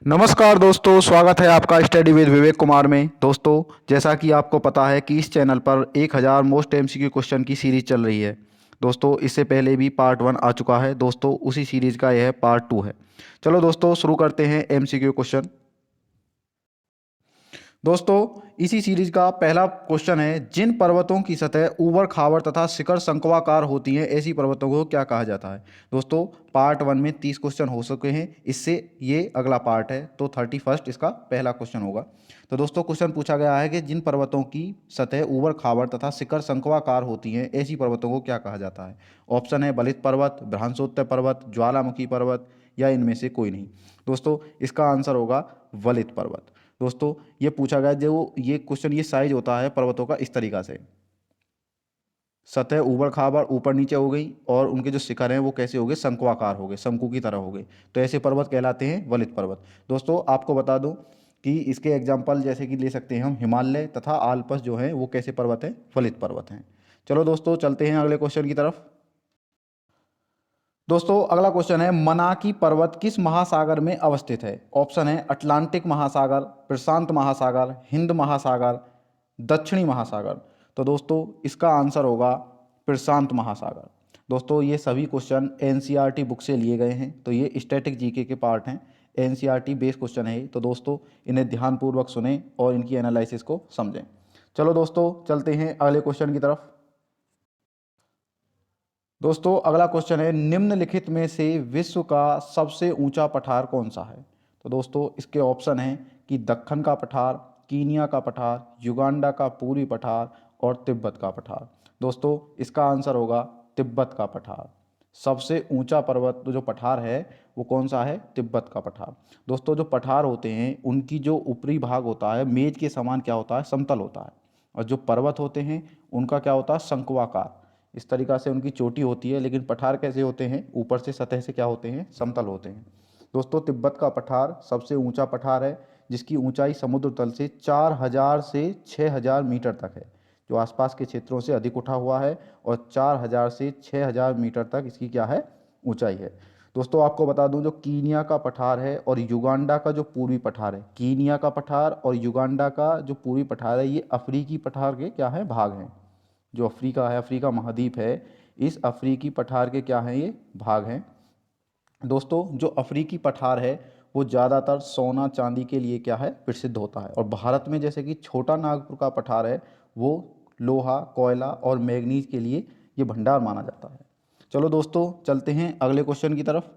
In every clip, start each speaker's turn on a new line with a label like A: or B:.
A: नमस्कार दोस्तों, स्वागत है आपका स्टडी विद विवेक कुमार में। दोस्तों, जैसा कि आपको पता है कि इस चैनल पर 1000 मोस्ट एमसीक्यू क्वेश्चन की सीरीज चल रही है। दोस्तों, इससे पहले भी पार्ट 1 आ चुका है। दोस्तों, उसी सीरीज का यह पार्ट 2 है। चलो दोस्तों, शुरू करते हैं एमसीक्यू क्वेश्चन। दोस्तों, इसी सीरीज का पहला क्वेश्चन है, जिन पर्वतों की सतह ऊबड़ खाबड़ तथा शिखर शंक्वाकार होती हैं, ऐसी पर्वतों को क्या कहा जाता है। दोस्तों, पार्ट 1 में 30 क्वेश्चन हो चुके हैं, इससे ये अगला पार्ट है, तो 31 इसका पहला क्वेश्चन होगा। तो दोस्तों, क्वेश्चन पूछा गया है कि जिन पर्वतों की सतह ऊबड़ खाबड़ तथा शिखर शंक्वाकार होती हैं, ऐसी पर्वतों को क्या कहा जाता है। ऑप्शन है बलित पर्वत, भ्रांशोत्तर पर्वत, ज्वालामुखी पर्वत, या इनमें से कोई नहीं। दोस्तों, इसका आंसर होगा वलित पर्वत। दोस्तों, ये पूछा गया, जो ये क्वेश्चन, ये साइज होता है पर्वतों का इस तरीका से, सतह ऊबड़ खाबड़ ऊपर नीचे हो गई और उनके जो शिखर हैं वो कैसे हो गए, शंक्वाकार हो गए, शंकु की तरह हो गए। तो ऐसे पर्वत कहलाते हैं वलित पर्वत। दोस्तों, आपको बता दूं कि इसके एग्जाम्पल जैसे कि ले सकते हैं हम हिमालय तथा आल्प्स जो हैं वो कैसे पर्वत हैं, वलित पर्वत हैं। चलो दोस्तों, चलते हैं अगले क्वेश्चन की तरफ। दोस्तों, अगला क्वेश्चन है, मनाकी पर्वत किस महासागर में अवस्थित है। ऑप्शन है अटलांटिक महासागर, प्रशांत महासागर, हिंद महासागर, दक्षिणी महासागर। तो दोस्तों, इसका आंसर होगा प्रशांत महासागर। दोस्तों, ये सभी क्वेश्चन एनसीईआरटी बुक से लिए गए हैं, तो ये स्टैटिक जीके के पार्ट हैं। एनसीईआरटी बेस्ड क्वेश्चन है, तो दोस्तों इन्हें ध्यानपूर्वक सुनें और इनकी एनालिसिस को समझें। चलो दोस्तों, चलते हैं अगले क्वेश्चन की तरफ। दोस्तों, अगला क्वेश्चन है, निम्नलिखित में से विश्व का सबसे ऊंचा पठार कौन सा है। तो दोस्तों, इसके ऑप्शन हैं कि दक्कन का पठार, कीनिया का पठार, युगांडा का पूर्वी पठार और तिब्बत का पठार। दोस्तों, इसका आंसर होगा तिब्बत का पठार। सबसे ऊंचा पर्वत जो पठार है वो कौन सा है, तिब्बत का पठार। दोस्तों, जो पठार होते हैं उनकी जो ऊपरी भाग होता है मेज के समान क्या होता है, समतल होता है। और जो पर्वत होते हैं उनका क्या होता है, शंक्वाकार, इस तरीका से उनकी चोटी होती है। लेकिन पठार कैसे होते हैं, ऊपर से सतह से क्या होते हैं, समतल होते हैं। दोस्तों, तिब्बत का पठार सबसे ऊंचा पठार है, जिसकी ऊंचाई समुद्र तल से 4000 से 6000 मीटर तक है, जो आसपास के क्षेत्रों से अधिक उठा हुआ है। और 4000 से 6000 मीटर तक इसकी क्या है, ऊंचाई है। दोस्तों, आपको बता दूं, जो कीनिया का पठार है और युगांडा का जो पूर्वी पठार है, कीनिया का पठार और युगांडा का जो पूर्वी पठार है, ये अफ्रीकी पठार के क्या है, भाग हैं। जो अफ्रीका है, अफ्रीका महाद्वीप है, इस अफ्रीकी पठार के क्या हैं, ये भाग हैं। दोस्तों, जो अफ्रीकी पठार है वो ज़्यादातर सोना चांदी के लिए क्या है, प्रसिद्ध होता है। और भारत में जैसे कि छोटा नागपुर का पठार है, वो लोहा, कोयला और मैग्नीज के लिए ये भंडार माना जाता है। चलो दोस्तों, चलते हैं अगले क्वेश्चन की तरफ।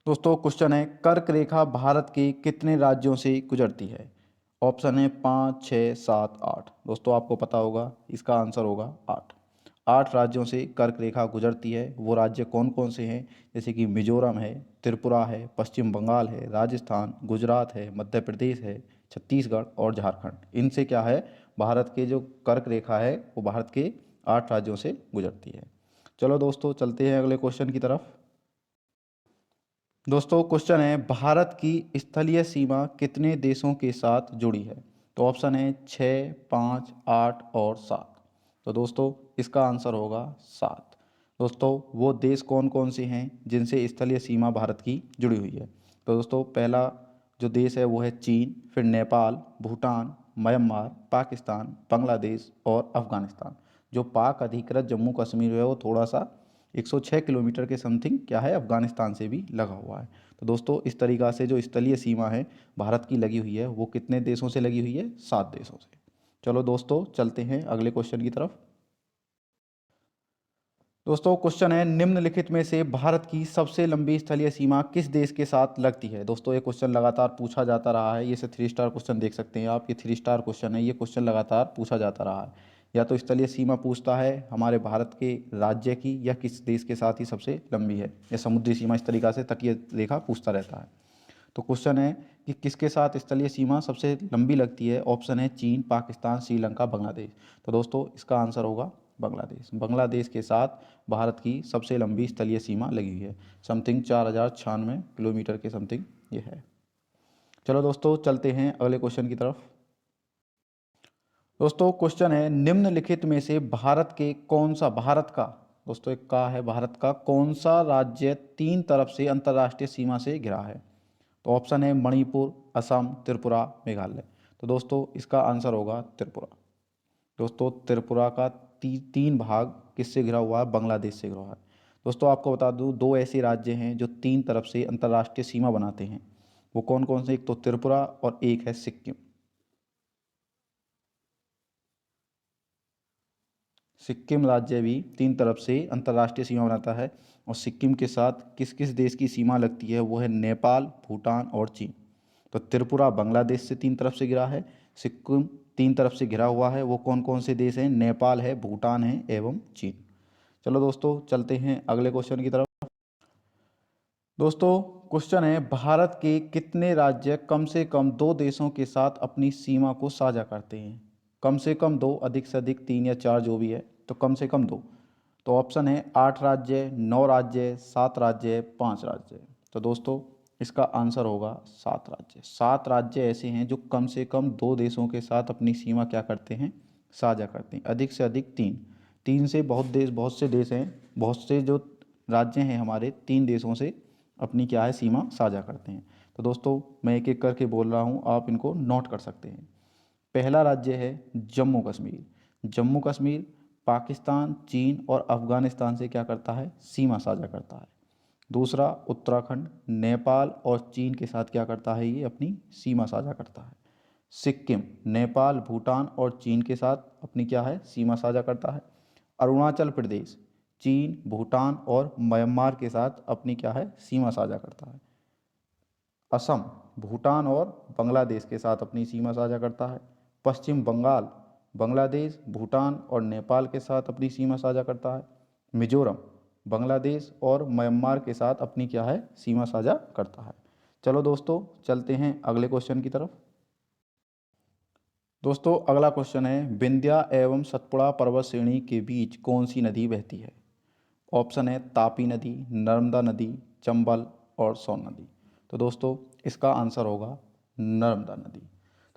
A: दोस्तों, क्वेश्चन है, कर्क रेखा भारत के कितने राज्यों से गुजरती है। ऑप्शन है 5, 6, 7, 8। दोस्तों, आपको पता होगा, इसका आंसर होगा 8। 8 राज्यों से कर्क रेखा गुजरती है। वो राज्य कौन कौन से हैं, जैसे कि मिजोरम है, त्रिपुरा है, पश्चिम बंगाल है, राजस्थान, गुजरात है, मध्य प्रदेश है, छत्तीसगढ़ और झारखंड। इनसे क्या है, भारत के जो कर्क रेखा है वो भारत के 8 राज्यों से गुजरती है। चलो दोस्तों, चलते हैं अगले क्वेश्चन की तरफ। दोस्तों, क्वेश्चन है, भारत की स्थलीय सीमा कितने देशों के साथ जुड़ी है। तो ऑप्शन है 6, 5, 8 और 7। तो दोस्तों, इसका आंसर होगा 7। दोस्तों, वो देश कौन कौन से हैं जिनसे स्थलीय सीमा भारत की जुड़ी हुई है। तो दोस्तों, पहला जो देश है वो है चीन, फिर नेपाल, भूटान, म्यांमार, पाकिस्तान, बांग्लादेश और अफगानिस्तान। जो पाक अधिकृत जम्मू कश्मीर है वो थोड़ा सा 106 किलोमीटर के समथिंग क्या है, अफगानिस्तान से भी लगा हुआ है। तो दोस्तों, इस तरीक़ा से जो स्थलीय सीमा है भारत की लगी हुई है वो कितने देशों से लगी हुई है, 7 देशों से। चलो दोस्तों, चलते हैं अगले क्वेश्चन की तरफ। दोस्तों, क्वेश्चन है, निम्नलिखित में से भारत की सबसे लंबी स्थलीय सीमा किस देश के साथ लगती है। दोस्तों, ये क्वेश्चन लगातार पूछा जाता रहा है, ये से 3 स्टार क्वेश्चन देख सकते हैं आप, ये 3 स्टार क्वेश्चन है, ये क्वेश्चन लगातार पूछा जाता रहा है। या तो स्थलीय सीमा पूछता है हमारे भारत के राज्य की, या किस देश के साथ ही सबसे लंबी है, या समुद्री सीमा, इस तरीका से तटीय रेखा पूछता रहता है। तो क्वेश्चन है कि किसके साथ स्थलीय सीमा सबसे लंबी लगती है। ऑप्शन है चीन, पाकिस्तान, श्रीलंका, बांग्लादेश। तो दोस्तों, इसका आंसर होगा बांग्लादेश। बांग्लादेश के साथ भारत की सबसे लंबी स्थलीय सीमा लगी हुई है, समथिंग 4096 किलोमीटर के समथिंग ये है। चलो दोस्तों, चलते हैं अगले क्वेश्चन की तरफ। दोस्तों, क्वेश्चन है, निम्नलिखित में से भारत के कौन सा, भारत का, दोस्तों एक का है, भारत का कौन सा राज्य 3 तरफ से अंतर्राष्ट्रीय सीमा से घिरा है। तो ऑप्शन है मणिपुर, असम, त्रिपुरा, मेघालय। तो दोस्तों इसका आंसर होगा त्रिपुरा। दोस्तों त्रिपुरा का तीन भाग किससे घिरा हुआ है? बांग्लादेश से घिरा हुआ है। दोस्तों आपको बता दूं, दो ऐसे राज्य हैं जो तीन तरफ से अंतर्राष्ट्रीय सीमा बनाते हैं। वो कौन कौन से? एक तो त्रिपुरा और एक है सिक्किम। सिक्किम राज्य भी तीन तरफ से अंतर्राष्ट्रीय सीमा बनाता है। और सिक्किम के साथ किस किस देश की सीमा लगती है? वो है नेपाल, भूटान और चीन। तो त्रिपुरा बांग्लादेश से तीन तरफ से घिरा है, सिक्किम तीन तरफ से घिरा हुआ है। वो कौन कौन से देश हैं? नेपाल है, भूटान है एवं चीन। चलो दोस्तों चलते हैं अगले क्वेश्चन की तरफ। दोस्तों क्वेश्चन है, भारत के कितने राज्य कम से कम दो देशों के साथ अपनी सीमा को साझा करते हैं? कम से कम दो, अधिक से अधिक तीन या चार, जो भी है, तो कम से कम दो। तो ऑप्शन है 8 राज्य, 9 राज्य, 7 राज्य, 5 राज्य। तो दोस्तों इसका आंसर होगा 7 राज्य। 7 राज्य ऐसे हैं जो कम से कम दो देशों के साथ अपनी सीमा क्या करते हैं? साझा करते हैं। अधिक से अधिक तीन, तीन से बहुत से देश हैं, बहुत से जो राज्य हैं हमारे, तीन देशों से अपनी क्या है? सीमा साझा करते हैं। तो दोस्तों मैं एक एक करके बोल रहा हूँ, आप इनको नोट कर सकते हैं। पहला राज्य है जम्मू कश्मीर। जम्मू कश्मीर पाकिस्तान, चीन और अफगानिस्तान से क्या करता है? सीमा साझा करता है। दूसरा उत्तराखंड, नेपाल और चीन के साथ क्या करता है? ये अपनी सीमा साझा करता है। सिक्किम नेपाल, भूटान और चीन के साथ अपनी क्या है? सीमा साझा करता है। अरुणाचल प्रदेश चीन, भूटान और म्यांमार के साथ अपनी क्या है? सीमा साझा करता है। असम भूटान और बांग्लादेश के साथ अपनी सीमा साझा करता है। पश्चिम बंगाल बांग्लादेश, भूटान और नेपाल के साथ अपनी सीमा साझा करता है। मिजोरम बांग्लादेश और म्यांमार के साथ अपनी क्या है? सीमा साझा करता है। चलो दोस्तों चलते हैं अगले क्वेश्चन की तरफ। दोस्तों अगला क्वेश्चन है, विंध्या एवं सतपुड़ा पर्वत श्रेणी के बीच कौन सी नदी बहती है? ऑप्शन है तापी नदी, नर्मदा नदी, चंबल और सोन नदी। तो दोस्तों इसका आंसर होगा नर्मदा नदी।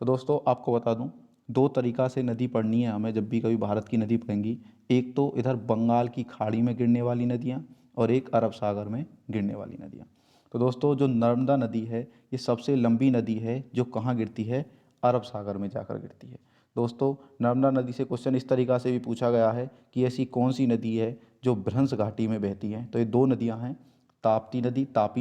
A: तो दोस्तों आपको बता दूं, दो तरीका से नदी पढ़नी है हमें जब भी कभी भारत की नदी पढ़ेंगी। एक तो इधर बंगाल की खाड़ी में गिरने वाली नदियाँ, और एक अरब सागर में गिरने वाली नदियाँ। तो दोस्तों जो नर्मदा नदी है ये सबसे लंबी नदी है, जो कहाँ गिरती है? अरब सागर में जाकर गिरती है। दोस्तों नर्मदा नदी से क्वेश्चन इस तरीक़ा से भी पूछा गया है कि ऐसी कौन सी नदी है जो भ्रंश घाटी में बहती है? तो ये दो नदियां हैं, तापी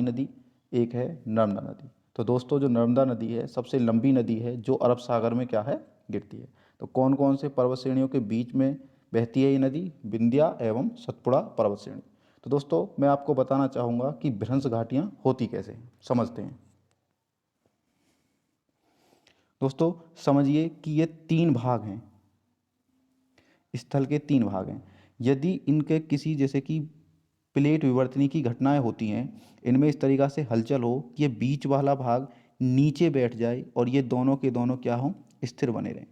A: नदी, एक है नर्मदा नदी। तो दोस्तों जो नर्मदा नदी है सबसे लंबी नदी है, जो अरब सागर में क्या है? गिरती है। तो कौन कौन से पर्वत श्रेणियों के बीच में बहती है ये नदी? विंध्या एवं सतपुड़ा पर्वत श्रेणी। तो दोस्तों मैं आपको बताना चाहूँगा कि भ्रंश घाटियाँ होती कैसे हैं, समझते हैं। दोस्तों समझिए कि ये तीन भाग हैं, स्थल के तीन भाग हैं। यदि इनके किसी जैसे कि प्लेट विवर्तनी की घटनाएं होती हैं, इनमें इस तरीक़ा से हलचल हो कि ये बीच वाला भाग नीचे बैठ जाए और ये दोनों के दोनों क्या हों? स्थिर बने रहें,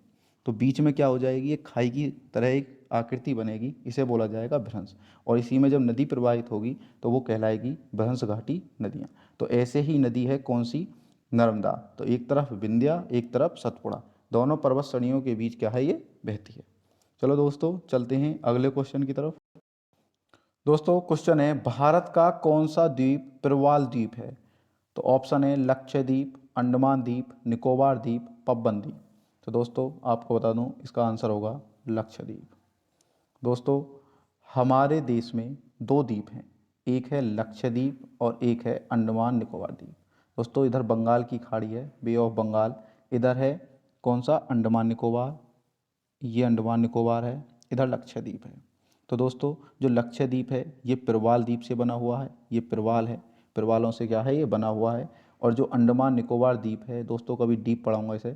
A: तो बीच में क्या हो जाएगी? ये खाई की तरह एक आकृति बनेगी, इसे बोला जाएगा भ्रंश। और इसी में जब नदी प्रवाहित होगी तो वो कहलाएगी भ्रंश घाटी नदियाँ। तो ऐसे ही नदी है कौन सी? नर्मदा। तो एक तरफ विंध्या, एक तरफ सतपुड़ा, दोनों पर्वत श्रेणियों के बीच क्या है? ये बहती है। चलो दोस्तों चलते हैं अगले क्वेश्चन की तरफ। दोस्तों क्वेश्चन है, भारत का कौन सा द्वीप प्रवाल द्वीप है? तो ऑप्शन है लक्षद्वीप, अंडमान द्वीप, निकोबार द्वीप, पब्बन द्वीप। तो दोस्तों आपको बता दूं इसका आंसर होगा लक्षद्वीप। दोस्तों हमारे देश में दो द्वीप हैं, एक है लक्षद्वीप और एक है अंडमान निकोबार द्वीप। दोस्तों इधर बंगाल की खाड़ी है, बे ऑफ बंगाल, इधर है कौन सा? अंडमान निकोबार, ये अंडमान निकोबार है, इधर लक्षद्वीप है। तो दोस्तों जो लक्षद्वीप है ये प्रवाल द्वीप से बना हुआ है, ये प्रवाल है, प्रवालों से क्या है? ये बना हुआ है। और जो अंडमान निकोबार द्वीप है दोस्तों, कभी डीप पढ़ाऊंगा इसे,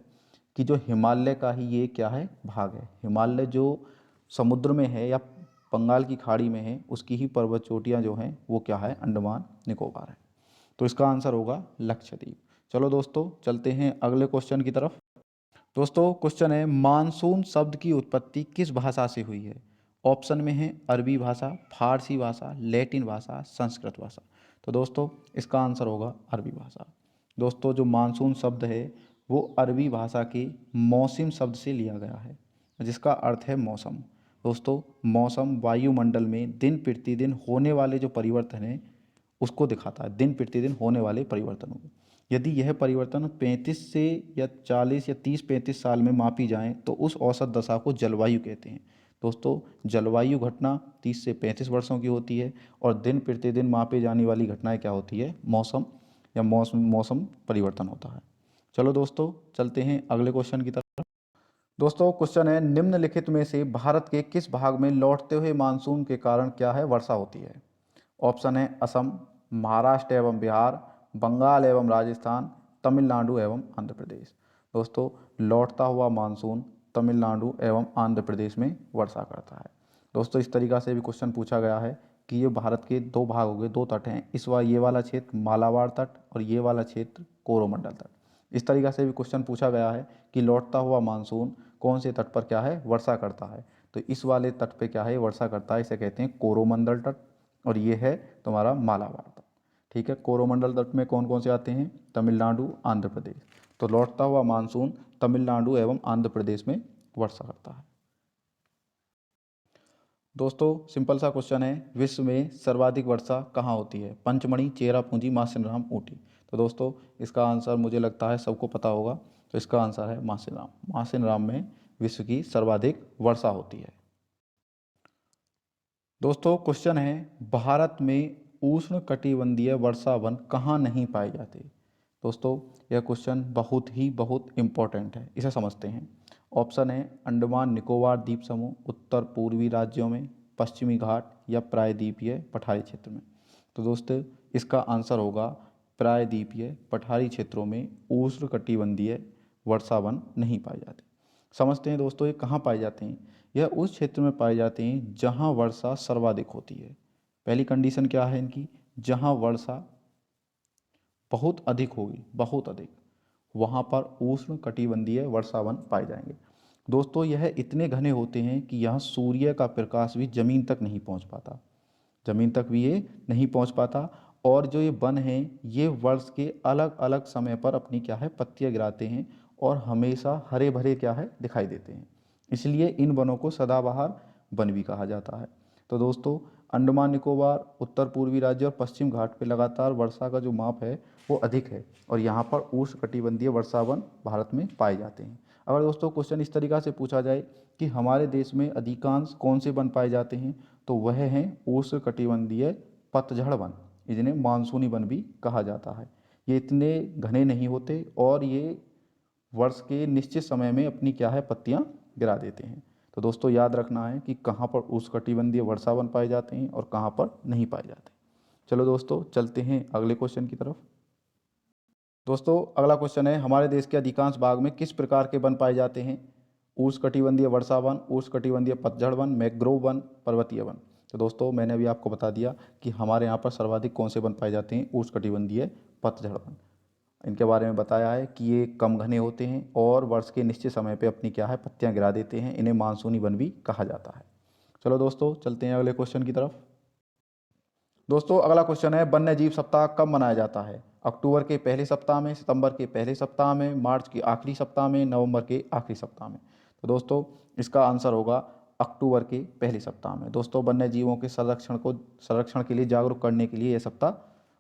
A: कि जो हिमालय का ही ये क्या है? भाग है। हिमालय जो समुद्र में है या बंगाल की खाड़ी में है, उसकी ही पर्वत चोटियाँ जो हैं वो क्या है? अंडमान निकोबार है। तो इसका आंसर होगा लक्षद्वीप। चलो दोस्तों चलते हैं अगले क्वेश्चन की तरफ। दोस्तों क्वेश्चन है, मानसून शब्द की उत्पत्ति किस भाषा से हुई है? ऑप्शन में है अरबी भाषा, फारसी भाषा, लैटिन भाषा, संस्कृत भाषा। तो दोस्तों इसका आंसर होगा अरबी भाषा। दोस्तों जो मानसून शब्द है वो अरबी भाषा के मौसम शब्द से लिया गया है, जिसका अर्थ है मौसम। दोस्तों मौसम वायुमंडल में दिन प्रतिदिन होने वाले जो परिवर्तन हैं उसको दिखाता है, दिन प्रतिदिन होने वाले परिवर्तनों को। यदि यह परिवर्तन 35 से या 40 या 30-35 साल में मापी जाएं तो उस औसत दशा को जलवायु कहते हैं। दोस्तों, जलवायु घटना 30 से 35 वर्षों की होती है और दिन प्रतिदिन मापी जाने वाली घटनाएं क्या होती है? मौसम या मौसम परिवर्तन होता है। चलो दोस्तों, चलते हैं अगले क्वेश्चन की तरफ। दोस्तों, क्वेश्चन है, निम्नलिखित में से भारत के किस भाग में लौटते हुए मानसून के कारण क्या है? वर्षा होती है। ऑप्शन है असम, महाराष्ट्र एवं बिहार, बंगाल एवं राजस्थान, तमिलनाडु एवं आंध्र प्रदेश। दोस्तों, लौटता हुआ मानसून तमिलनाडु एवं आंध्र प्रदेश में वर्षा करता है। दोस्तों, इस तरीक़ा से भी क्वेश्चन पूछा गया है कि ये भारत के दो भाग हो गए, दो तट हैं। इस बार ये वाला क्षेत्र मालाबार तट और ये वाला क्षेत्र कोरोमंडल तट। इस तरीक़ा से भी क्वेश्चन पूछा गया है कि लौटता हुआ मानसून कौन से तट पर क्या है? वर्षा करता है। तो इस वाले तट पे क्या है? वर्षा करता है। इसे कहते हैं कोरोमंडल तट और ये है तुम्हारा मालाबार तट। ठीक है, कोरोमंडल तट में कौन कौन से आते हैं? तमिलनाडु, आंध्र प्रदेश। तो लौटता हुआ मानसून तमिलनाडु एवं आंध्र प्रदेश में वर्षा करता है। दोस्तों, सिंपल सा क्वेश्चन है, विश्व में सर्वाधिक वर्षा कहाँ होती है? पंचमढ़ी, चेरापूंजी, मासिनराम, ऊटी। तो दोस्तों, इसका आंसर मुझे लगता है सबको पता होगा। तो इसका आंसर है मासिनराम। मासिनराम में विश्व की सर्वाधिक वर्षा होती है। दोस्तों, क्वेश्चन है, भारत में उष्ण कटिबंधीय वर्षा वन कहाँ नहीं पाए जाते? दोस्तों, यह क्वेश्चन बहुत इम्पोर्टेंट है, इसे समझते हैं। ऑप्शन है अंडमान निकोबार द्वीप समूह, उत्तर पूर्वी राज्यों में, पश्चिमी घाट या प्रायद्वीपीय पठारी क्षेत्र में। तो दोस्तों, इसका आंसर होगा प्रायद्वीपीय पठारी क्षेत्रों में उष्ण कटिबंधीय वर्षा वन नहीं पाए जाते। समझते हैं दोस्तों, ये कहाँ पाए जाते हैं? यह उस क्षेत्र में पाए जाते हैं जहाँ वर्षा सर्वाधिक होती है। पहली कंडीशन क्या है इनकी? जहाँ वर्षा बहुत अधिक होगी, बहुत अधिक, वहाँ पर उष्ण कटिबंधीय वर्षावन पाए जाएंगे। दोस्तों, यह इतने घने होते हैं कि यहाँ सूर्य का प्रकाश भी ज़मीन तक नहीं पहुँच पाता, ज़मीन तक भी ये नहीं पहुँच पाता। और जो ये वन हैं, ये वर्ष के अलग अलग समय पर अपनी क्या है? पत्तियाँ गिराते हैं और हमेशा हरे भरे क्या है? दिखाई देते हैं। इसलिए इन वनों को सदाबहार वन भी कहा जाता है। तो दोस्तों, अंडमान निकोबार, उत्तर पूर्वी राज्य और पश्चिम घाट पे लगातार वर्षा का जो माप है वो अधिक है और यहाँ पर उष्ण कटिबंधीय वर्षावन भारत में पाए जाते हैं। अगर दोस्तों क्वेश्चन इस तरीक़ा से पूछा जाए कि हमारे देश में अधिकांश कौन से वन पाए जाते हैं, तो वह हैं उष्ण कटिबंधीय पतझड़ वन, जिन्हें मानसूनी वन भी कहा जाता है। ये इतने घने नहीं होते और ये वर्ष के निश्चित समय में अपनी क्या है? पत्तियाँ गिरा देते हैं। तो दोस्तों, याद रखना है कि कहाँ पर उष्णकटिबंधीय वर्षावन पाए जाते हैं और कहाँ पर नहीं पाए जाते। चलो दोस्तों, चलते हैं अगले क्वेश्चन की तरफ। दोस्तों, अगला क्वेश्चन है, हमारे देश के अधिकांश भाग में किस प्रकार के वन पाए जाते हैं? उष्णकटिबंधीय वर्षावन, उष्णकटिबंधीय पतझड़ वन, मैंग्रोव वन, पर्वतीय वन। तो दोस्तों, मैंने अभी आपको बता दिया कि हमारे यहाँ पर सर्वाधिक कौन से वन पाए जाते हैं? उष्णकटिबंधीय पतझड़ वन। इनके बारे में बताया है कि ये कम घने होते हैं और वर्ष के निश्चित समय पे अपनी क्या है? पत्तियां गिरा देते हैं। इन्हें मानसूनी वन भी कहा जाता है। चलो दोस्तों, चलते हैं अगले क्वेश्चन की तरफ। दोस्तों, अगला क्वेश्चन है, वन्य जीव सप्ताह कब मनाया जाता है? अक्टूबर के पहले सप्ताह में, सितंबर के पहले सप्ताह में, मार्च के आखिरी सप्ताह में, नवंबर के आखिरी सप्ताह में। तो दोस्तों, इसका आंसर होगा अक्टूबर के पहले सप्ताह में। दोस्तों, वन्य जीवों के संरक्षण के लिए जागरूक करने के लिए यह सप्ताह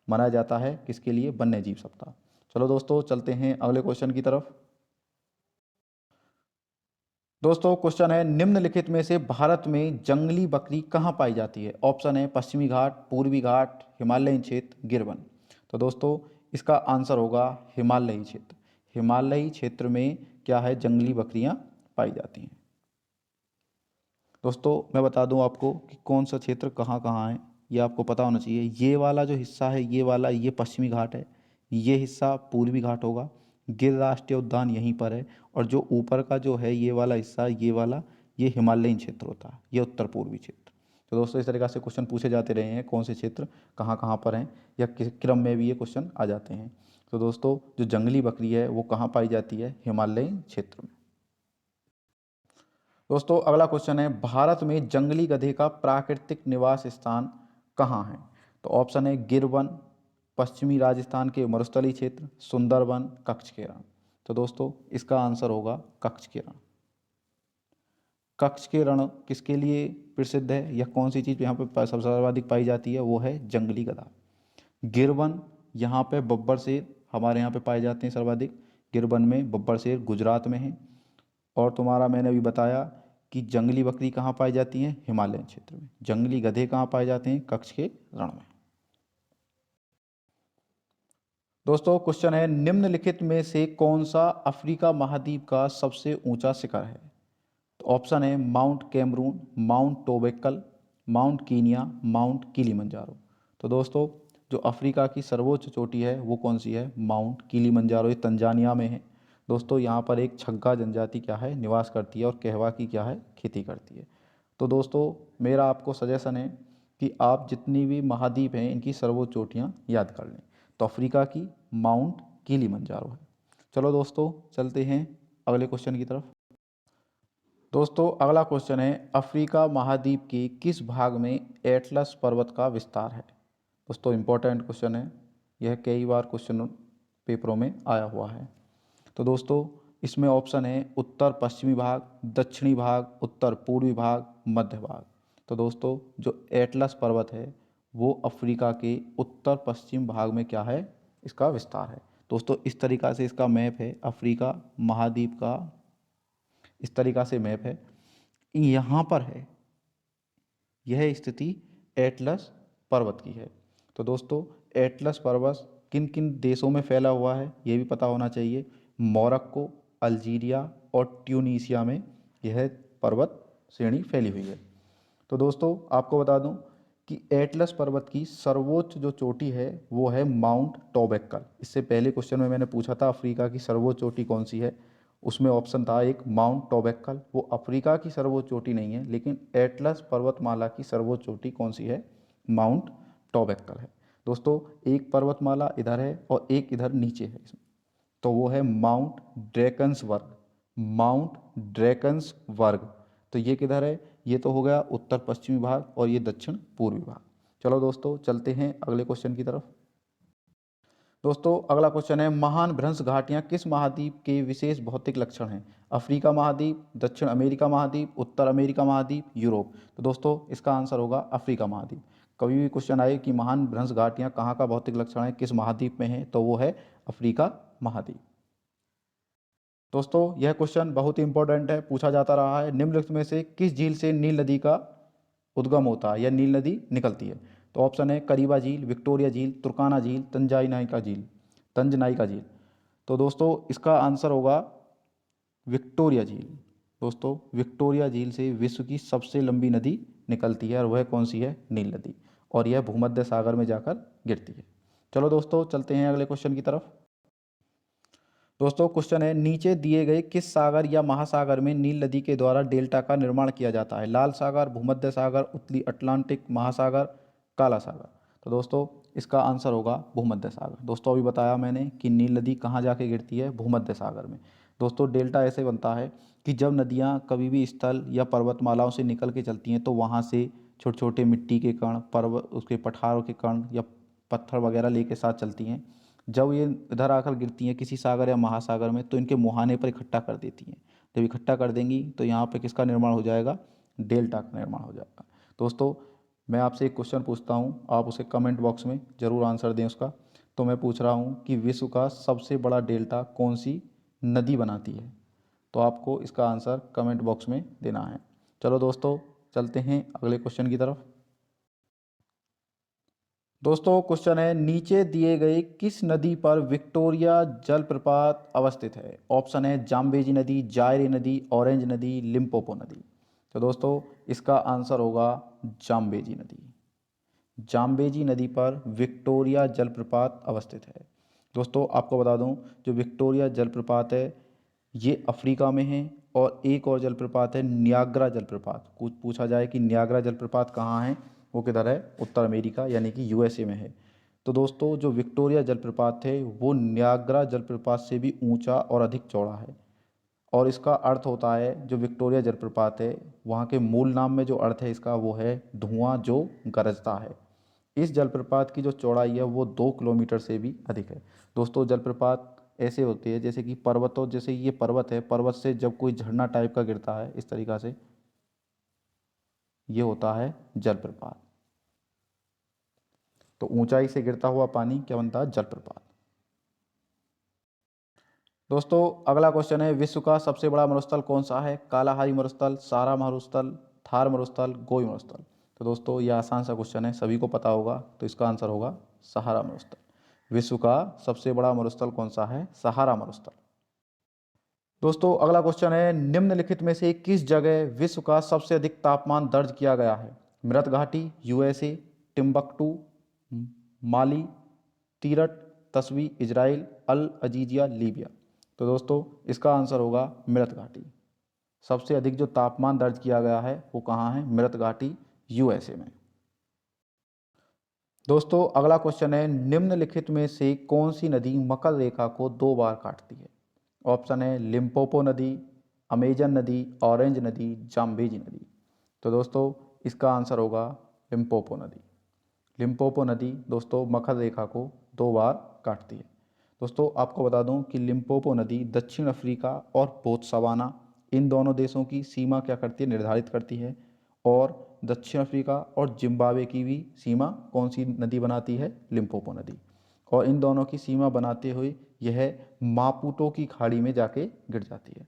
A: मनाया जाता है। किसके लिए? वन्य जीव सप्ताह। चलो दोस्तों, चलते हैं अगले क्वेश्चन की तरफ। दोस्तों, क्वेश्चन है, निम्नलिखित में से भारत में जंगली बकरी कहाँ पाई जाती है? ऑप्शन है पश्चिमी घाट, पूर्वी घाट, हिमालयी क्षेत्र, गिरवन। तो दोस्तों, इसका आंसर होगा हिमालयी क्षेत्र। हिमालयी क्षेत्र में क्या है? जंगली बकरियां पाई जाती हैं। दोस्तों, मैं बता दूं आपको कि कौन सा क्षेत्र कहाँ कहाँ है, ये आपको पता होना चाहिए। ये वाला जो हिस्सा है, ये वाला, ये पश्चिमी घाट है, ये हिस्सा पूर्वी घाट होगा, गिर राष्ट्रीय उद्यान यहीं पर है, और जो ऊपर का जो है ये वाला हिस्सा, ये वाला, ये हिमालयी क्षेत्र होता है, ये उत्तर पूर्वी क्षेत्र। तो दोस्तों, इस तरीक़ा से क्वेश्चन पूछे जाते रहे हैं, कौन से क्षेत्र कहाँ कहाँ पर हैं, या किस क्रम में भी ये क्वेश्चन आ जाते हैं। तो दोस्तों, जो जंगली बकरी है वो कहाँ पाई जाती है? हिमालयी क्षेत्र में। दोस्तों, अगला क्वेश्चन है, भारत में जंगली गधे का प्राकृतिक निवास स्थान कहाँ है? तो ऑप्शन है गिर वन, पश्चिमी राजस्थान के मरुस्थलीय क्षेत्र, सुंदरवन, कच्छ के रण। तो दोस्तों, इसका आंसर होगा कच्छ के रण। कच्छ के रण किसके लिए प्रसिद्ध है, या कौन सी चीज़ यहाँ पे सबसे सर्वाधिक पाई जाती है? वो है जंगली गधा। गिर वन, यहाँ पे बब्बर शेर हमारे यहाँ पे पाए जाते हैं सर्वाधिक। गिरवन में, बब्बर शेर गुजरात में है। और तुम्हारा मैंने अभी बताया कि जंगली बकरी कहाँ पाई जाती है, हिमालयन क्षेत्र में। जंगली गधे कहाँ पाए जाते हैं, कच्छ के रण में। दोस्तों क्वेश्चन है, निम्नलिखित में से कौन सा अफ्रीका महाद्वीप का सबसे ऊंचा शिखर है? तो ऑप्शन है mount Cameroon, mount Toubkal, mount Kenya, mount Kilimanjaro. तो दोस्तों जो अफ्रीका की सर्वोच्च चोटी है वो कौन सी है, माउंट किलिमंजारो। ये तंजानिया में है। दोस्तों यहाँ पर एक छग्गा जनजाति क्या है, निवास करती है और कहवा की क्या है, खेती करती है। तो दोस्तों मेरा आपको सजेशन है कि आप जितनी भी महाद्वीप हैं इनकी सर्वोच्च चोटियाँ याद कर लें। तो अफ्रीका की माउंट किलिमंजारो है। चलो दोस्तों चलते हैं अगले क्वेश्चन की तरफ। दोस्तों अगला क्वेश्चन है, अफ्रीका महाद्वीप के किस भाग में एटलस पर्वत का विस्तार है? दोस्तों इंपॉर्टेंट क्वेश्चन है, यह कई बार क्वेश्चन पेपरों में आया हुआ है। तो दोस्तों इसमें ऑप्शन है उत्तर पश्चिमी भाग, दक्षिणी भाग, उत्तर पूर्वी भाग, मध्य भाग। तो दोस्तों जो एटलस पर्वत है वो अफ्रीका के उत्तर पश्चिम भाग में क्या है, इसका विस्तार है। दोस्तों इस तरीक़ा से इसका मैप है अफ्रीका महाद्वीप का, इस तरीक़ा से मैप है। यहाँ पर है, यह स्थिति एटलस पर्वत की है। तो दोस्तों एटलस पर्वत किन किन देशों में फैला हुआ है ये भी पता होना चाहिए। मोरक्को, अल्जीरिया और ट्यूनीसिया में यह पर्वत श्रेणी फैली हुई है। तो दोस्तों आपको बता दूं कि एटलस पर्वत की सर्वोच्च जो चोटी है वो है माउंट टोबेकल। इससे पहले क्वेश्चन में मैंने पूछा था अफ्रीका की सर्वोच्च चोटी कौन सी है, उसमें ऑप्शन था एक माउंट टोबेकल। वो अफ्रीका की सर्वोच्च चोटी नहीं है, लेकिन एटलस पर्वतमाला की सर्वोच्च चोटी कौन सी है, माउंट टोबेकल है। दोस्तों एक पर्वतमाला इधर है और एक इधर नीचे है इसमें, तो वो है माउंट ड्रैकन्सबर्ग, माउंट ड्रैकन्सबर्ग। तो ये किधर है, ये तो हो गया उत्तर पश्चिमी भाग और ये दक्षिण पूर्वी भाग। चलो दोस्तों चलते हैं अगले क्वेश्चन की तरफ। दोस्तों अगला क्वेश्चन है, महान भ्रंश घाटियाँ किस महाद्वीप के विशेष भौतिक लक्षण हैं? अफ्रीका महाद्वीप, दक्षिण अमेरिका महाद्वीप, उत्तर अमेरिका महाद्वीप, यूरोप। तो दोस्तों इसका आंसर होगा अफ्रीका महाद्वीप। कभी भी क्वेश्चन आए कि महान भ्रंश घाटियाँ कहाँ का भौतिक लक्षण है, किस महाद्वीप में है, तो वो है अफ्रीका महाद्वीप। दोस्तों यह क्वेश्चन बहुत ही इंपॉर्टेंट है, पूछा जाता रहा है। निम्नलिखित में से किस झील से नील नदी का उद्गम होता है या नील नदी निकलती है? तो ऑप्शन है करीबा झील, विक्टोरिया झील, तुर्काना झील, तंजानाइका झील, तंजनाइका झील। तो दोस्तों इसका आंसर होगा विक्टोरिया झील। दोस्तों विक्टोरिया झील से विश्व की सबसे लंबी नदी निकलती है और वह कौन सी है, नील नदी, और यह भूमध्य सागर में जाकर गिरती है। चलो दोस्तों चलते हैं अगले क्वेश्चन की तरफ। दोस्तों क्वेश्चन है, नीचे दिए गए किस सागर या महासागर में नील नदी के द्वारा डेल्टा का निर्माण किया जाता है? लाल सागर, भूमध्य सागर, उत्तरी अटलांटिक महासागर, काला सागर। तो दोस्तों इसका आंसर होगा भूमध्य सागर। दोस्तों अभी बताया मैंने कि नील नदी कहाँ जाके गिरती है, भूमध्य सागर में। दोस्तों डेल्टा ऐसे बनता है कि जब नदियाँ कभी भी स्थल या पर्वतमालाओं से निकल के चलती हैं तो वहाँ से छोटे छोटे मिट्टी के कण, पर्वत उसके पठारों के कण या पत्थर वगैरह लेके साथ चलती हैं। जब ये इधर आकर गिरती हैं किसी सागर या महासागर में तो इनके मुहाने पर इकट्ठा कर देती हैं। जब इकट्ठा कर देंगी तो यहाँ पे किसका निर्माण हो जाएगा, डेल्टा का निर्माण हो जाएगा। दोस्तों मैं आपसे एक क्वेश्चन पूछता हूँ, आप उसे कमेंट बॉक्स में ज़रूर आंसर दें उसका। तो मैं पूछ रहा हूँ कि विश्व का सबसे बड़ा डेल्टा कौन सी नदी बनाती है? तो आपको इसका आंसर कमेंट बॉक्स में देना है। चलो दोस्तों चलते हैं अगले क्वेश्चन की तरफ। दोस्तों क्वेश्चन है, नीचे दिए गए किस नदी पर विक्टोरिया जलप्रपात अवस्थित है? ऑप्शन है जाम्बेजी नदी, जायरे नदी, ऑरेंज नदी, लिम्पोपो नदी। तो दोस्तों इसका आंसर होगा जाम्बेजी नदी। जाम्बेजी नदी पर विक्टोरिया जलप्रपात अवस्थित है। दोस्तों आपको बता दूं जो विक्टोरिया जलप्रपात है ये अफ्रीका में है, और एक और जलप्रपात है नियाग्रा जलप्रपात। कुछ पूछा जाए कि नियाग्रा जलप्रपात कहाँ है, वो किधर है, उत्तर अमेरिका यानी कि यूएसए में है। तो दोस्तों जो विक्टोरिया जलप्रपात है वो नियाग्रा जलप्रपात से भी ऊंचा और अधिक चौड़ा है। और इसका अर्थ होता है, जो विक्टोरिया जलप्रपात है वहाँ के मूल नाम में जो अर्थ है इसका वो है धुआं जो गरजता है। इस जलप्रपात की जो चौड़ाई है वो 2 किलोमीटर से भी अधिक है। दोस्तों जलप्रपात ऐसे होते हैं जैसे कि पर्वतों, जैसे ये पर्वत है, पर्वत से जब कोई झरना टाइप का गिरता है इस तरीक़ा से, ये होता है जलप्रपात। तो ऊंचाई से गिरता हुआ पानी क्या बनता है, जलप्रपात। दोस्तों अगला क्वेश्चन है, विश्व का सबसे बड़ा मरुस्थल कौन सा है? कालाहारी मरुस्थल, सारा मरुस्थल, थार मरुस्थल, गोई मरुस्थल। तो दोस्तों ये आसान सा क्वेश्चन है, सभी को पता होगा, तो इसका आंसर होगा सहारा मरुस्थल। विश्व का सबसे बड़ा मरुस्थल कौन सा है? सहारा मरुस्थल। दोस्तों अगला क्वेश्चन है, निम्नलिखित में से किस जगह विश्व का सबसे अधिक तापमान दर्ज किया गया है? मृत घाटी, यूएसए, टिम्बकटू, माली, तीरट, तस्वी, इजराइल, अल अजीजिया, लीबिया। तो दोस्तों इसका आंसर होगा मृत घाटी। सबसे अधिक जो तापमान दर्ज किया गया है वो कहाँ है? मृत घाटी, यूएसए में। दोस्तों अगला क्वेश्चन है, निम्नलिखित में से कौन सी नदी मकर रेखा को 2 बार काटती है? ऑप्शन है लिम्पोपो नदी, अमेजन नदी, ऑरेंज नदी, जाम्बेजी नदी। तो दोस्तों इसका आंसर होगा लिम्पोपो नदी। लिम्पोपो नदी दोस्तों मकर रेखा को 2 बार काटती है। दोस्तों आपको बता दूं कि लिम्पोपो नदी दक्षिण अफ्रीका और बोत्सवाना इन दोनों देशों की सीमा क्या करती है? निर्धारित करती है। और दक्षिण अफ्रीका और जिम्बाब्वे की भी सीमा कौन सी नदी बनाती है? लिम्पोपो नदी। और इन दोनों की सीमा बनाते हुए यह मापुटो की खाड़ी में जाके गिर जाती है।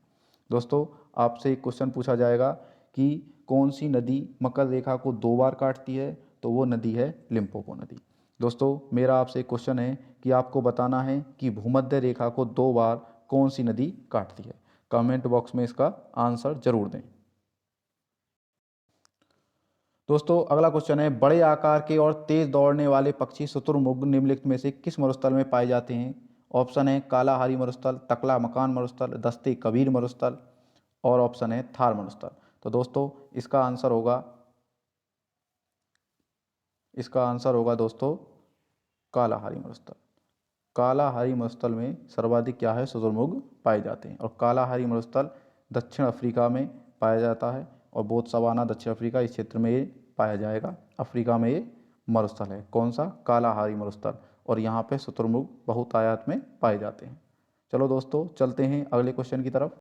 A: दोस्तों आपसे एक क्वेश्चन पूछा जाएगा कि कौन सी नदी मकर रेखा को 2 बार काटती है? तो वो नदी है लिम्पोपो नदी। दोस्तों मेरा आपसे एक क्वेश्चन है कि आपको बताना है कि भूमध्य रेखा को 2 बार कौन सी नदी काटती है? कमेंट बॉक्स में इसका आंसर जरूर दें। दोस्तों अगला क्वेश्चन है, बड़े आकार के और तेज दौड़ने वाले पक्षी शुतुरमुर्ग निम्नलिखित में से किस मरुस्थल में पाए जाते हैं? ऑप्शन है कालाहारी मरुस्थल, तकला मकान मरुस्थल, दस्ते कबीर मरुस्थल, और ऑप्शन है थार मरुस्थल। तो दोस्तों इसका आंसर होगा दोस्तों कालाहारी मरुस्थल। कालाहारी मरुस्थल में सर्वाधिक क्या है? शुतुरमुर्ग पाए जाते हैं। और कालाहारी मरुस्थल दक्षिण अफ्रीका में पाया जाता है और बोत्सवाना दक्षिण अफ्रीका इस क्षेत्र में ये पाया जाएगा। अफ्रीका में ये मरुस्थल है। कौन सा? कालाहारी मरुस्थल। और यहाँ पे शुतुरमुर्ग बहुतायत में पाए जाते हैं। चलो दोस्तों चलते हैं अगले क्वेश्चन की तरफ।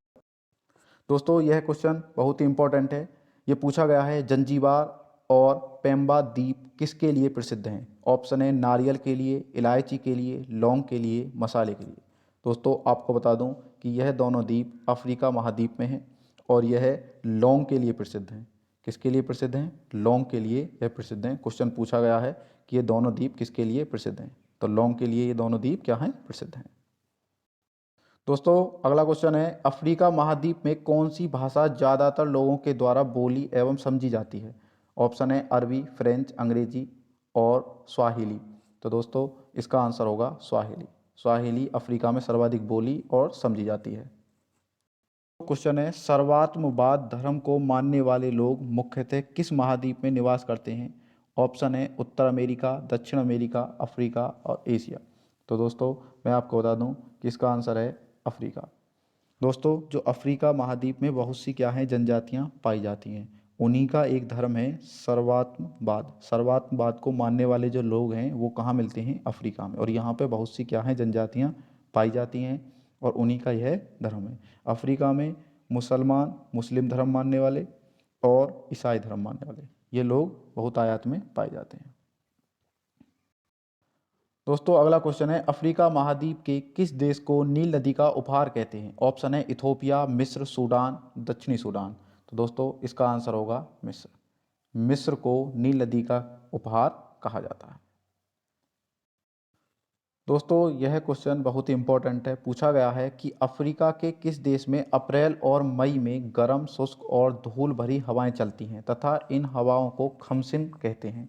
A: दोस्तों यह क्वेश्चन बहुत ही इंपॉर्टेंट है। ये पूछा गया है, जंजीबार और पेम्बा द्वीप किसके लिए प्रसिद्ध हैं? ऑप्शन है नारियल के लिए, इलायची के लिए, लौंग के लिए, मसाले के लिए। दोस्तों आपको बता दूं कि यह दोनों द्वीप अफ्रीका महाद्वीप में हैं और यह लौंग के लिए प्रसिद्ध हैं। किसके लिए प्रसिद्ध हैं? लौंग के लिए यह प्रसिद्ध हैं। क्वेश्चन पूछा गया है कि ये दोनों द्वीप किसके लिए प्रसिद्ध हैं, तो लौंग के लिए ये दोनों द्वीप क्या हैं? प्रसिद्ध हैं। दोस्तों अगला क्वेश्चन है, अफ्रीका महाद्वीप में कौन सी भाषा ज़्यादातर लोगों के द्वारा बोली एवं समझी जाती है? ऑप्शन है अरबी, फ्रेंच, अंग्रेजी और स्वाहिली। तो दोस्तों इसका आंसर होगा स्वाहिली। स्वाहिली अफ्रीका में सर्वाधिक बोली और समझी जाती है। क्वेश्चन है, सर्वात्मवाद धर्म को मानने वाले लोग मुख्यतः किस महाद्वीप में निवास करते हैं? ऑप्शन है उत्तर अमेरिका, दक्षिण अमेरिका, अफ्रीका और एशिया। तो दोस्तों मैं आपको बता दूं कि इसका आंसर है अफ्रीका। दोस्तों जो अफ्रीका महाद्वीप में बहुत सी क्या हैं? जनजातियां पाई जाती हैं। उन्हीं का एक धर्म है सर्वात्मवाद। सर्वात्मवाद को मानने वाले जो लोग हैं वो कहाँ मिलते हैं? अफ्रीका में। और यहाँ पे बहुत सी क्या हैं? जनजातियां पाई जाती हैं और उन्हीं का यह धर्म है। अफ्रीका में मुसलमान, मुस्लिम धर्म मानने वाले और ईसाई धर्म मानने वाले ये लोग बहुतायत में पाए जाते हैं। दोस्तों अगला क्वेश्चन है, अफ्रीका महाद्वीप के किस देश को नील नदी का उपहार कहते हैं? ऑप्शन है इथोपिया, मिस्र, सूडान, दक्षिणी सूडान। तो दोस्तों इसका आंसर होगा मिस्र। मिस्र को नील नदी का उपहार कहा जाता है। दोस्तों यह क्वेश्चन बहुत ही इंपॉर्टेंट है। पूछा गया है कि अफ्रीका के किस देश में अप्रैल और मई में गर्म, शुष्क और धूल भरी हवाएं चलती हैं तथा इन हवाओं को खमसिन कहते हैं?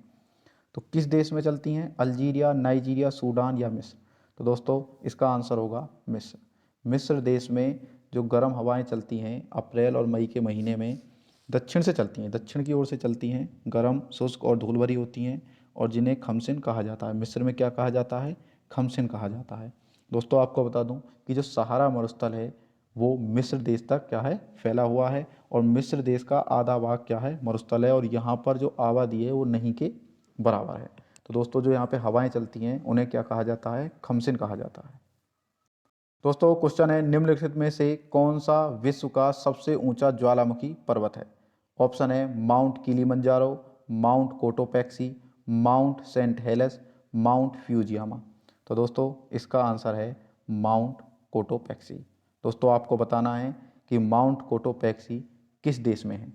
A: तो किस देश में चलती हैं? अल्जीरिया, नाइजीरिया, सूडान या मिस्र? तो दोस्तों इसका आंसर होगा मिस्र। मिस्र देश में जो गर्म हवाएं चलती हैं अप्रैल और मई के महीने में दक्षिण से चलती हैं, दक्षिण की ओर से चलती हैं, गर्म, शुष्क और धूल भरी होती हैं और जिन्हें खमसिन कहा जाता है। मिस्र में क्या कहा जाता है? खमसिन कहा जाता है। दोस्तों आपको बता दूं कि जो सहारा मरुस्थल है वो मिस्र देश तक क्या है? फैला हुआ है और मिस्र देश का आधा भाग क्या है? मरुस्थल है और यहाँ पर जो आबादी है वो नहीं के बराबर है। तो दोस्तों जो यहाँ पे हवाएं चलती हैं उन्हें क्या कहा जाता है? खमसिन कहा जाता है। दोस्तों क्वेश्चन है, निम्नलिखित में से कौन सा विश्व का सबसे ऊंचा ज्वालामुखी पर्वत है? ऑप्शन है mount Kilimanjaro, mount Cotopaxi, mount Saint Helens, mount Fujiyama. तो दोस्तों इसका आंसर है माउंट कोटोपैक्सी। दोस्तों आपको बताना है कि माउंट कोटोपैक्सी किस देश में है,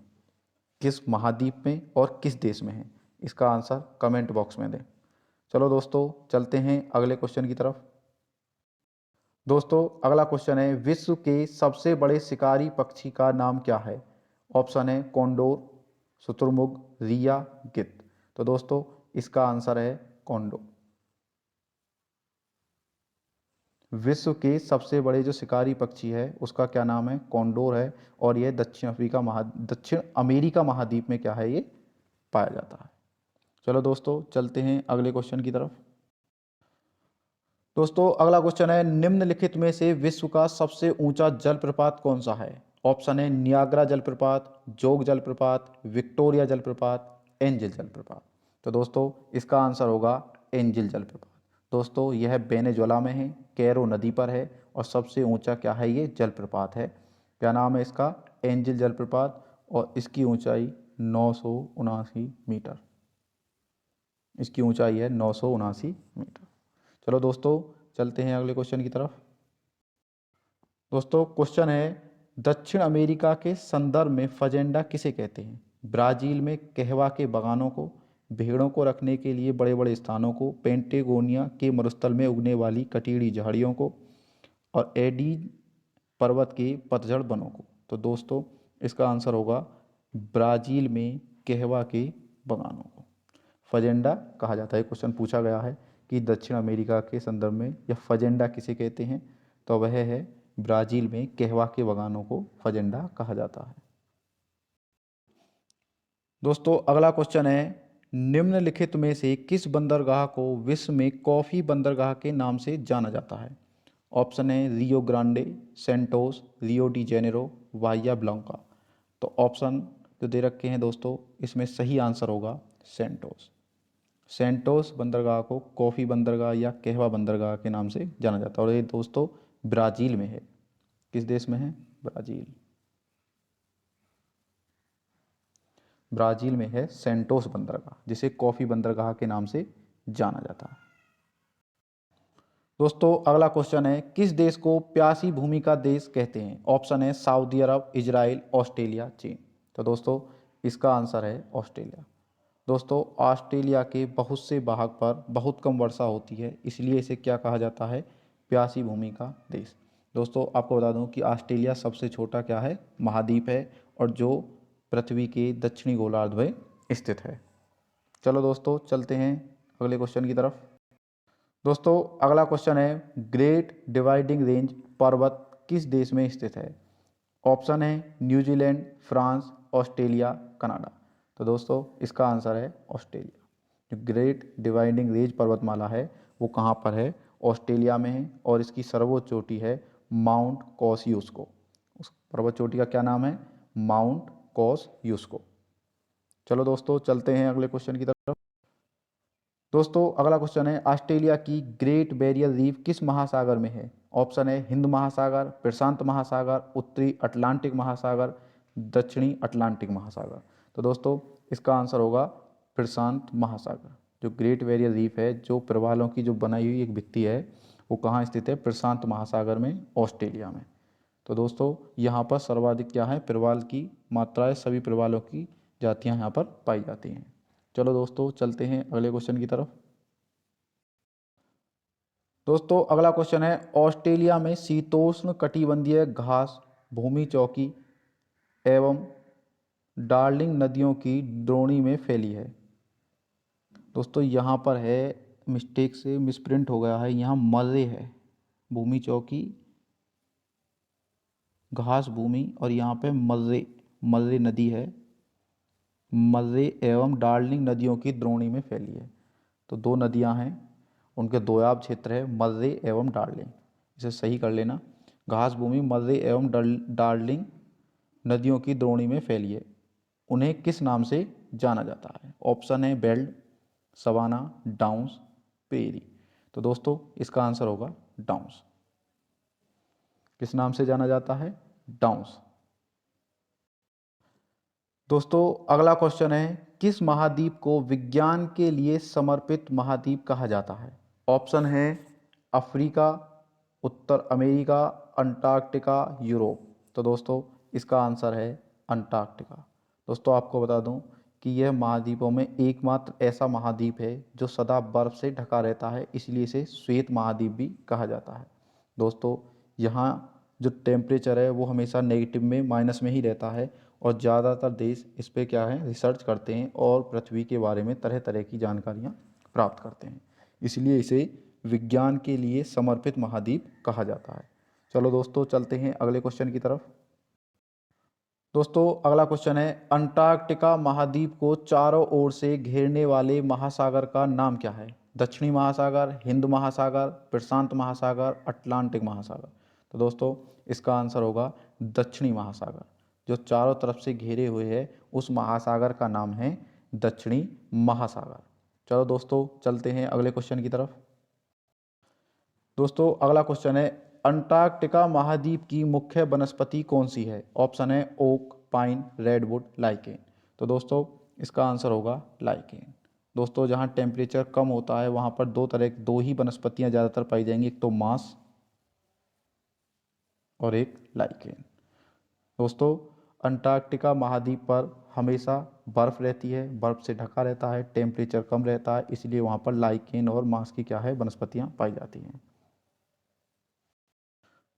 A: किस महाद्वीप में और किस देश में है। इसका आंसर कमेंट बॉक्स में दें। चलो दोस्तों चलते हैं अगले क्वेश्चन की तरफ। दोस्तों अगला क्वेश्चन है, विश्व के सबसे बड़े शिकारी पक्षी का नाम क्या है? ऑप्शन है कॉन्डोर, शुतुरमुर्ग, रिया, गिद्ध। तो दोस्तों इसका आंसर है कॉन्डोर। विश्व के सबसे बड़े जो शिकारी पक्षी है उसका क्या नाम है? कॉन्डोर है। और यह दक्षिण अमेरिका महाद्वीप में क्या है, ये पाया जाता है। चलो दोस्तों चलते हैं अगले क्वेश्चन की तरफ। दोस्तों अगला क्वेश्चन है, निम्नलिखित में से विश्व का सबसे ऊंचा जलप्रपात कौन सा है? ऑप्शन है नियाग्रा जलप्रपात, जोग जलप्रपात, विक्टोरिया जलप्रपात, एंजिल जलप्रपात। तो दोस्तों इसका आंसर होगा एंजिल जलप्रपात। दोस्तों यह वेनेजुएला में है, कैरो नदी पर है और सबसे ऊंचा क्या है, ये जलप्रपात है। क्या नाम है इसका? एंजिल जलप्रपात। और इसकी ऊंचाई 979 मीटर। इसकी ऊंचाई है 979 मीटर। चलो दोस्तों चलते हैं अगले क्वेश्चन की तरफ। दोस्तों क्वेश्चन है, दक्षिण अमेरिका के संदर्भ में फजेंडा किसे कहते हैं? ब्राजील में कहवा के बागानों को, भेड़ों को रखने के लिए बड़े बड़े स्थानों को, पेंटेगोनिया के मरुस्थल में उगने वाली कटीली झाड़ियों को, और एडीज पर्वत के पतझड़ वनों को। तो दोस्तों इसका आंसर होगा ब्राजील में कहवा के बागानों को फजेंडा कहा जाता है। क्वेश्चन पूछा गया है कि दक्षिण अमेरिका के संदर्भ में यह फजेंडा किसे कहते हैं, तो वह है ब्राजील में कहवा के बागानों को फजेंडा कहा जाता है। दोस्तों अगला क्वेश्चन है, निम्नलिखित में से किस बंदरगाह को विश्व में कॉफी बंदरगाह के नाम से जाना जाता है? ऑप्शन है Rio Grande, Santos, Rio de Janeiro, Bahia Blanca. तो ऑप्शन जो दे रखे हैं दोस्तों, इसमें सही आंसर होगा सेंटोस। सेंटोस बंदरगाह को कॉफ़ी बंदरगाह या कहवा बंदरगाह के नाम से जाना जाता है और ये दोस्तों ब्राज़ील में है। किस देश में है? ब्राज़ील। ब्राज़ील में है सेंटोस बंदरगाह, जिसे कॉफ़ी बंदरगाह के नाम से जाना जाता है। दोस्तों अगला क्वेश्चन है, किस देश को प्यासी भूमि का देश कहते हैं? ऑप्शन है सऊदी अरब, इजराइल, ऑस्ट्रेलिया, चीन। तो दोस्तों इसका आंसर है ऑस्ट्रेलिया। दोस्तों ऑस्ट्रेलिया के बहुत से भाग पर बहुत कम वर्षा होती है, इसलिए इसे क्या कहा जाता है? प्यासी भूमि का देश। दोस्तों आपको बता दूं कि ऑस्ट्रेलिया सबसे छोटा क्या है? महाद्वीप है और जो पृथ्वी के दक्षिणी गोलार्ध में स्थित है। चलो दोस्तों चलते हैं अगले क्वेश्चन की तरफ। दोस्तों अगला क्वेश्चन है, ग्रेट डिवाइडिंग रेंज पर्वत किस देश में स्थित है? ऑप्शन है न्यूजीलैंड, फ्रांस, ऑस्ट्रेलिया, कनाडा। तो दोस्तों इसका आंसर है ऑस्ट्रेलिया। जो ग्रेट डिवाइडिंग रेंज पर्वतमाला है वो कहाँ पर है? ऑस्ट्रेलिया में है और इसकी सर्वोच्च चोटी है माउंट कॉसयूस्को। उस पर्वत चोटी का क्या नाम है? माउंट कॉसयूस्को। चलो दोस्तों चलते हैं अगले क्वेश्चन की तरफ। दोस्तों अगला क्वेश्चन है, ऑस्ट्रेलिया की ग्रेट बैरियर रीफ किस महासागर में है? ऑप्शन है हिंद महासागर, प्रशांत महासागर, उत्तरी अटलांटिक महासागर, दक्षिणी अटलांटिक महासागर। तो दोस्तों इसका आंसर होगा प्रशांत महासागर। जो ग्रेट बैरियर रीफ है, जो प्रवालों की जो बनाई हुई एक भित्ति है, वो कहाँ स्थित है? प्रशांत महासागर में, ऑस्ट्रेलिया में। तो दोस्तों यहाँ पर सर्वाधिक क्या है? प्रवाल की मात्रा है, सभी प्रवालों की जातियाँ यहाँ पर पाई जाती हैं। चलो दोस्तों चलते हैं अगले क्वेश्चन की तरफ। दोस्तों अगला क्वेश्चन है, ऑस्ट्रेलिया में शीतोष्ण कटिबंधीय घास भूमि चौकी एवं डार्लिंग नदियों की द्रोणी में फैली है। दोस्तों यहाँ पर है, मिस्टेक से मिसप्रिंट हो गया है, यहाँ मर्रे है, भूमि चौकी घास भूमि, और यहाँ पे मर्रे मर्रे नदी है, मर्रे एवं डार्लिंग नदियों की द्रोणी में फैली है। तो दो नदियाँ हैं, उनके दोयाब क्षेत्र है मर्रे एवं डार्लिंग। इसे सही कर लेना। घास भूमि मर्रे एवं डार्लिंग नदियों की द्रोणी में फैली है। उन्हें किस नाम से जाना जाता है? ऑप्शन है बेल्ट, सवाना, डाउन्स, प्रेरी। तो दोस्तों इसका आंसर होगा डाउन्स। किस नाम से जाना जाता है? डाउन्स। दोस्तों अगला क्वेश्चन है, किस महाद्वीप को विज्ञान के लिए समर्पित महाद्वीप कहा जाता है? ऑप्शन है अफ्रीका, उत्तर अमेरिका, अंटार्कटिका, यूरोप। तो दोस्तों इसका आंसर है अंटार्कटिका। दोस्तों आपको बता दूं कि यह महाद्वीपों में एकमात्र ऐसा महाद्वीप है जो सदा बर्फ से ढका रहता है, इसलिए इसे श्वेत महाद्वीप भी कहा जाता है। दोस्तों यहाँ जो टेम्परेचर है वो हमेशा नेगेटिव में, माइनस में ही रहता है और ज़्यादातर देश इस पे क्या है, रिसर्च करते हैं और पृथ्वी के बारे में तरह तरह की जानकारियाँ प्राप्त करते हैं, इसलिए इसे विज्ञान के लिए समर्पित महाद्वीप कहा जाता है। चलो दोस्तों चलते हैं अगले क्वेश्चन की तरफ। दोस्तों अगला क्वेश्चन है, अंटार्कटिका महाद्वीप को चारों ओर से घेरने वाले महासागर का नाम क्या है? दक्षिणी महासागर, हिंद महासागर, प्रशांत महासागर, अटलांटिक महासागर। तो दोस्तों इसका आंसर होगा दक्षिणी महासागर। जो चारों तरफ से घेरे हुए है उस महासागर का नाम है दक्षिणी महासागर। चलो दोस्तों चलते हैं अगले क्वेश्चन की तरफ। दोस्तों अगला क्वेश्चन है, अंटार्कटिका महाद्वीप की मुख्य वनस्पति कौन सी है? ऑप्शन है ओक, पाइन, रेडवुड, लाइकेन। तो दोस्तों इसका आंसर होगा लाइकेन। दोस्तों जहाँ टेम्परेचर कम होता है वहाँ पर दो ही वनस्पतियाँ ज़्यादातर पाई जाएंगी, एक तो मास और एक लाइकेन। दोस्तों अंटार्कटिका महाद्वीप पर हमेशा बर्फ़ रहती है, बर्फ़ से ढका रहता है, टेम्परेचर कम रहता है, इसलिए वहाँ पर लाइकेन और मास की क्या है, वनस्पतियाँ पाई जाती हैं।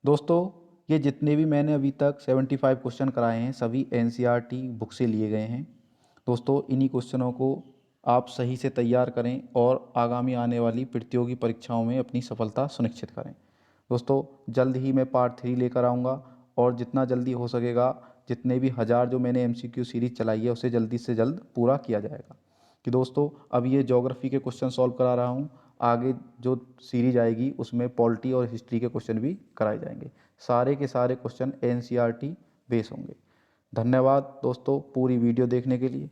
A: दोस्तों ये जितने भी मैंने अभी तक 75 क्वेश्चन कराए हैं सभी एनसीईआरटी बुक से लिए गए हैं। दोस्तों इन्हीं क्वेश्चनों को आप सही से तैयार करें और आगामी आने वाली प्रतियोगी परीक्षाओं में अपनी सफलता सुनिश्चित करें। दोस्तों जल्द ही मैं पार्ट 3 लेकर आऊँगा और जितना जल्दी हो सकेगा, जितने भी 1000 जो मैंने MCQ सीरीज चलाई है उसे जल्दी से जल्द पूरा किया जाएगा। कि दोस्तों अब ये ज्योग्राफी के क्वेश्चन सॉल्व करा रहा हूँ, आगे जो सीरीज आएगी उसमें पॉलिटी और हिस्ट्री के क्वेश्चन भी कराए जाएंगे। सारे के सारे क्वेश्चन NCERT बेस होंगे। धन्यवाद दोस्तों पूरी वीडियो देखने के लिए।